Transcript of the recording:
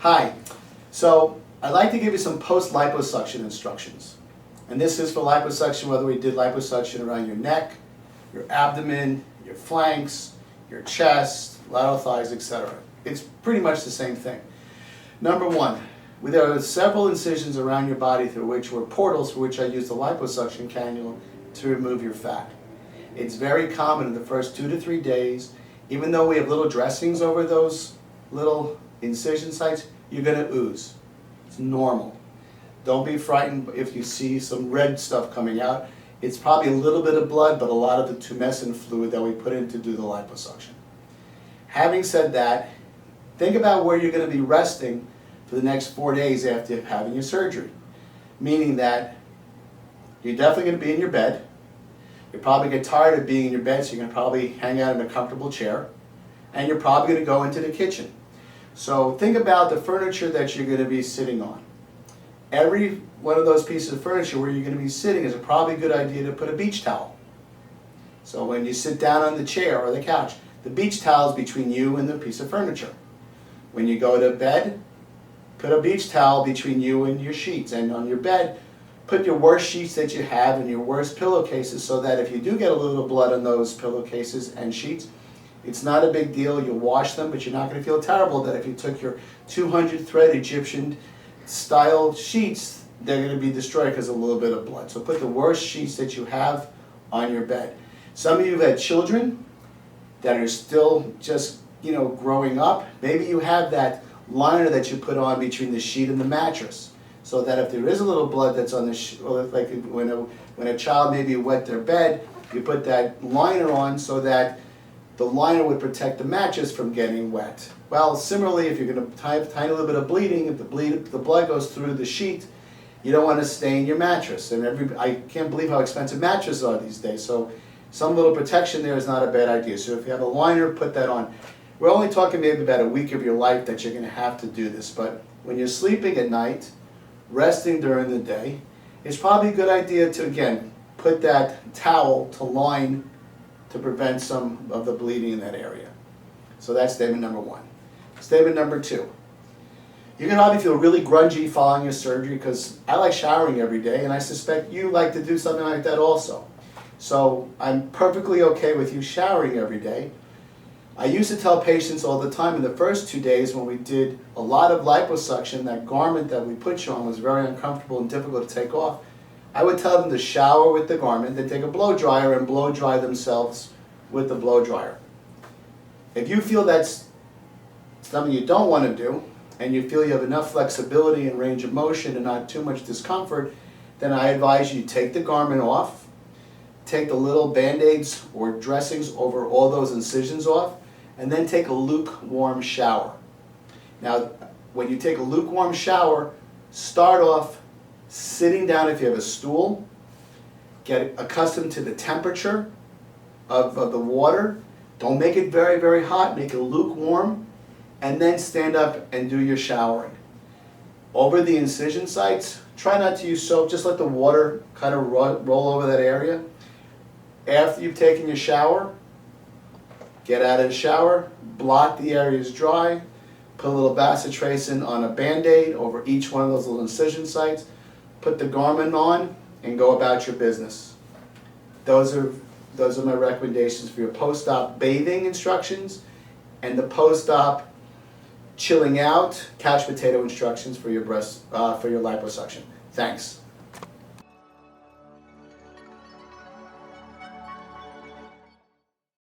Hi, so I'd like to give you some post-liposuction instructions. And this is for liposuction, whether we did liposuction around your neck, your abdomen, your flanks, your chest, lateral thighs, etc. It's pretty much the same thing. Number one, there are several incisions around your body through which were portals for which I use the liposuction cannula to remove your fat. It's very common in the first 2 to 3 days. Even though we have little dressings over those little incision sites, you're going to ooze. It's normal. Don't be frightened if you see some red stuff coming out. It's probably a little bit of blood, but a lot of the tumescent fluid that we put in to do the liposuction. Having said that, think about where you're going to be resting for the next 4 days after having your surgery. Meaning that you're definitely going to be in your bed. You'll probably get tired of being in your bed, so you're going to probably hang out in a comfortable chair. And you're probably going to go into the kitchen. So think about the furniture that you're going to be sitting on. Every one of those pieces of furniture where you're going to be sitting is probably a good idea to put a beach towel. So when you sit down on the chair or the couch, the beach towel is between you and the piece of furniture. When you go to bed, put a beach towel between you and your sheets. And on your bed, put your worst sheets that you have and your worst pillowcases, so that if you do get a little blood on those pillowcases and sheets, it's not a big deal. You'll wash them, but you're not going to feel terrible that if you took your 200 thread Egyptian style sheets, they're going to be destroyed because of a little bit of blood. So put the worst sheets that you have on your bed. Some of you have had children that are still just, growing up. Maybe you have that liner that you put on between the sheet and the mattress, so that if there is a little blood that's on the or like when a child maybe wet their bed, you put that liner on so that the liner would protect the mattress from getting wet. Well, similarly, if you're going to have a tiny little bit of bleeding, if the blood goes through the sheet, you don't want to stain your mattress. And I can't believe how expensive mattresses are these days. So some little protection there is not a bad idea. So if you have a liner, put that on. We're only talking maybe about a week of your life that you're going to have to do this. But when you're sleeping at night, resting during the day, it's probably a good idea to, again, put that towel to line to prevent some of the bleeding in that area. So that's statement number one. Statement number two. You're going to probably feel really grungy following your surgery, because I like showering every day, and I suspect you like to do something like that also. So I'm perfectly okay with you showering every day. I used to tell patients all the time in the first 2 days when we did a lot of liposuction, that garment that we put you on was very uncomfortable and difficult to take off. I would tell them to shower with the garment, then take a blow dryer and blow dry themselves with the blow dryer. If you feel that's something you don't want to do, and you feel you have enough flexibility and range of motion and not too much discomfort, then I advise you take the garment off, take the little band-aids or dressings over all those incisions off, and then take a lukewarm shower. Now, when you take a lukewarm shower, start off sitting down if you have a stool. Get accustomed to the temperature of the water. Don't make it very, very hot. Make it lukewarm. And then stand up and do your showering. Over the incision sites, try not to use soap. Just let the water kind of roll over that area. After you've taken your shower, get out of the shower, blot the areas dry, put a little bacitracin on a Band-Aid over each one of those little incision sites, put the garment on, and go about your business. Those are my recommendations for your post-op bathing instructions and the post-op chilling out couch potato instructions for your liposuction. Thanks.